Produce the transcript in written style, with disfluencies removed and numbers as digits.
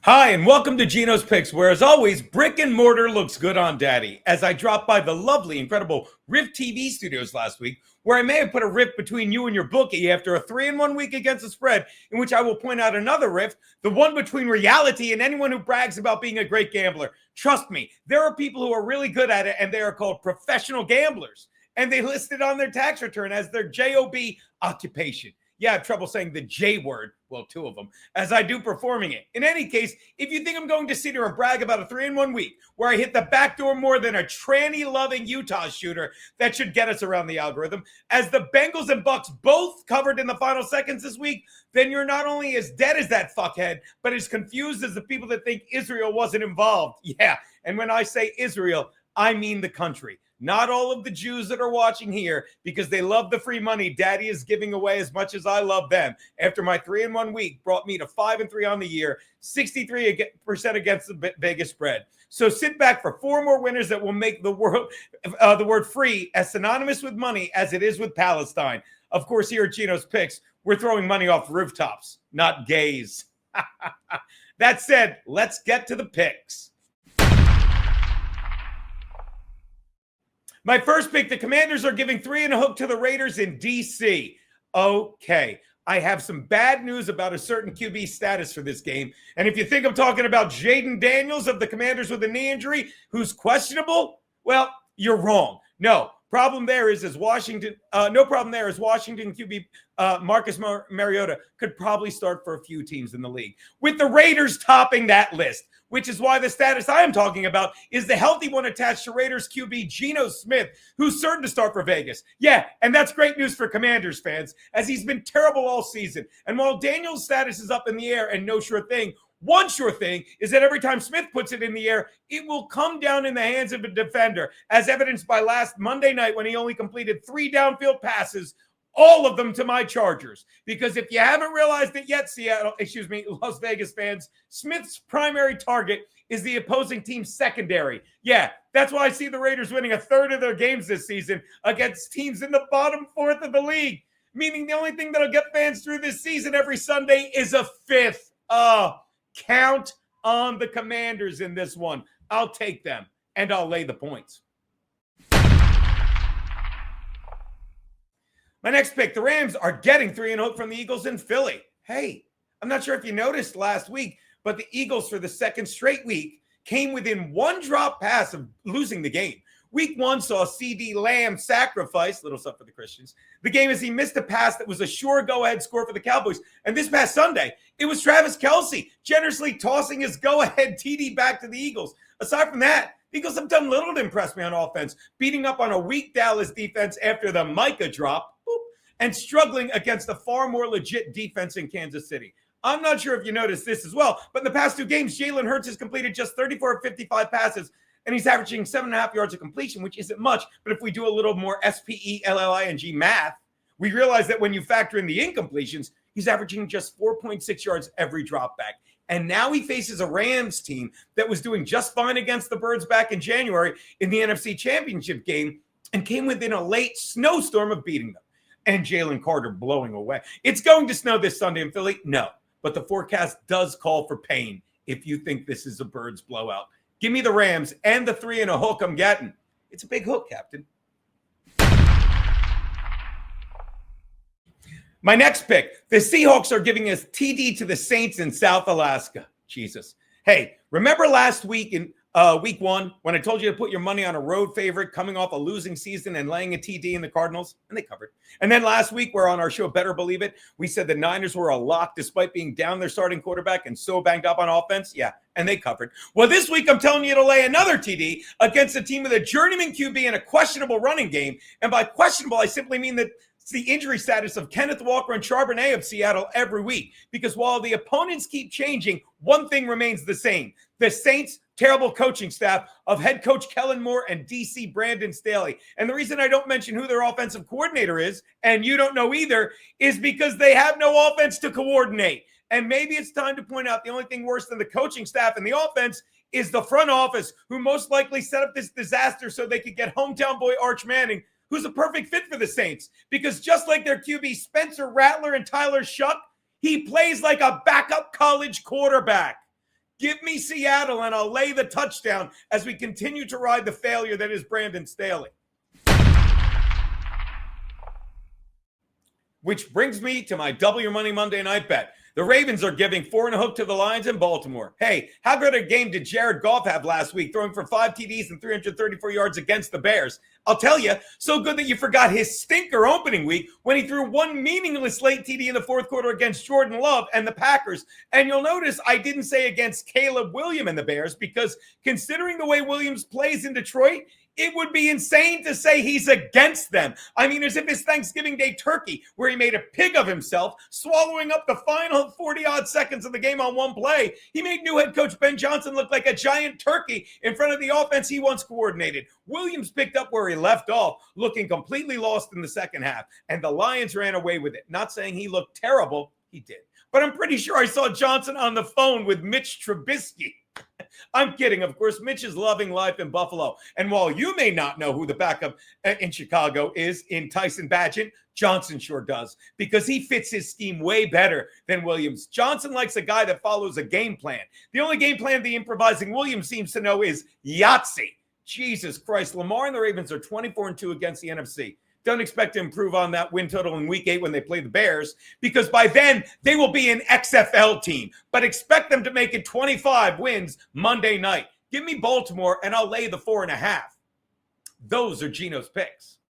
Hi, and welcome to Geno's Picks, where, as always, brick and mortar looks good on daddy. As I dropped by the lovely, incredible Rift TV studios last week, where I may have put a rift between you and your bookie after a 3-1 week against the spread, in which I will point out another rift, the one between reality and anyone who brags about being a great gambler. Trust me, there are people who are really good at it, and they are called professional gamblers. And they list it on their tax return as their JOB occupation. Yeah, I have trouble saying the J word, well, two of them, as I do performing it. In any case, if you think I'm going to sit here and brag about a 3-1 week where I hit the back door more than a tranny-loving Utah shooter, that should get us around the algorithm, as the Bengals and Bucks both covered in the final seconds this week, then you're not only as dead as that fuckhead, but as confused as the people that think Israel wasn't involved. Yeah, and when I say Israel, I mean the country. Not all of the Jews that are watching here, because they love the free money daddy is giving away as much as I love them. After my 3-1 week brought me to 5-3 on the year, 63% against the Vegas spread. So sit back for 4 more winners that will make the word free as synonymous with money as it is with Palestine. Of course, here at Geno's Picks, we're throwing money off rooftops, not gays. That said, let's get to the picks. My first pick, the Commanders are giving 3 and a hook to the Raiders in D.C. Okay, I have some bad news about a certain QB status for this game. And if you think I'm talking about Jaden Daniels of the Commanders with a knee injury, who's questionable, well, you're wrong. No problem there is Washington QB Marcus Mariota could probably start for a few teams in the league, with the Raiders topping that list, which is why the status I am talking about is the healthy one attached to Raiders QB Geno Smith, who's certain to start for Vegas. Yeah, and that's great news for Commanders fans, as he's been terrible all season. And while Daniel's status is up in the air and no sure thing, one sure thing is that every time Smith puts it in the air, it will come down in the hands of a defender, as evidenced by last Monday night when he only completed 3 downfield passes, all of them to my Chargers. Because if you haven't realized it yet, Las Vegas fans, Smith's primary target is the opposing team's secondary. Yeah, that's why I see the Raiders winning a third of their games this season against teams in the bottom 4th of the league. Meaning the only thing that'll get fans through this season every Sunday is a 5th. Count on the Commanders in this one. I'll take them, and I'll lay the points. My next pick, the Rams are getting 3 and hook from the Eagles in Philly. Hey, I'm not sure if you noticed last week, but the Eagles for the second straight week came within 1 drop pass of losing the game. Week 1 saw C.D. Lamb sacrifice, little stuff for the Christians, the game as he missed a pass that was a sure go-ahead score for the Cowboys. And this past Sunday, it was Travis Kelce generously tossing his go-ahead TD back to the Eagles. Aside from that, the Eagles have done little to impress me on offense, beating up on a weak Dallas defense after the Micah drop, and struggling against a far more legit defense in Kansas City. I'm not sure if you noticed this as well, but in the past 2 games, Jalen Hurts has completed just 34 of 55 passes, and he's averaging 7.5 yards of completion, which isn't much. But if we do a little more SPELLING math, we realize that when you factor in the incompletions, he's averaging just 4.6 yards every drop back. And now he faces a Rams team that was doing just fine against the Birds back in January in the NFC Championship game and came within a late snowstorm of beating them. And Jalen Carter blowing away. It's going to snow this Sunday in Philly? No. But the forecast does call for pain if you think this is a Birds blowout. Give me the Rams and the 3 and a hook I'm getting. It's a big hook, Captain. My next pick, the Seahawks are giving us TD to the Saints in South Alaska. Jesus. Hey, remember last week in week 1 when I told you to put your money on a road favorite coming off a losing season and laying a TD in the Cardinals? And they covered. And then last week, we're on our show Better Believe It, we said the Niners were a lock despite being down their starting quarterback and so banged up on offense. Yeah, and they covered. Well, this week, I'm telling you to lay another TD against a team with a journeyman QB and a questionable running game. And by questionable, I simply mean that it's the injury status of Kenneth Walker and Charbonnet of Seattle every week. Because while the opponents keep changing, one thing remains the same. The Saints' terrible coaching staff of head coach Kellen Moore and DC Brandon Staley. And the reason I don't mention who their offensive coordinator is, and you don't know either, is because they have no offense to coordinate. And maybe it's time to point out the only thing worse than the coaching staff and the offense is the front office, who most likely set up this disaster so they could get hometown boy Arch Manning, who's a perfect fit for the Saints. Because just like their QB Spencer Rattler and Tyler Shuck, he plays like a backup college quarterback. Give me Seattle and I'll lay the touchdown as we continue to ride the failure that is Brandon Staley. Which brings me to my Double Your Money Monday night bet. The Ravens are giving 4.5 to the Lions in Baltimore. Hey, how good a game did Jared Goff have last week, throwing for 5 TDs and 334 yards against the Bears? I'll tell you, so good that you forgot his stinker opening week when he threw one meaningless late TD in the fourth quarter against Jordan Love and the Packers. And you'll notice I didn't say against Caleb Williams and the Bears, because considering the way Williams plays in Detroit, it would be insane to say he's against them. I mean, as if his Thanksgiving Day turkey, where he made a pig of himself, swallowing up the final 40-odd seconds of the game on one play. He made new head coach Ben Johnson look like a giant turkey in front of the offense he once coordinated. Williams picked up where he left off, looking completely lost in the second half, and the Lions ran away with it. Not saying he looked terrible. He did. But I'm pretty sure I saw Johnson on the phone with Mitch Trubisky. I'm kidding. Of course, Mitch is loving life in Buffalo. And while you may not know who the backup in Chicago is in Tyson Bagent, Johnson sure does, because he fits his scheme way better than Williams. Johnson likes a guy that follows a game plan. The only game plan the improvising Williams seems to know is Yahtzee. Jesus Christ. Lamar and the Ravens are 24-2 against the NFC. Don't expect to improve on that win total in week 8 when they play the Bears, because by then they will be an XFL team. But expect them to make it 25 wins Monday night. Give me Baltimore and I'll lay the 4.5. Those are Geno's picks.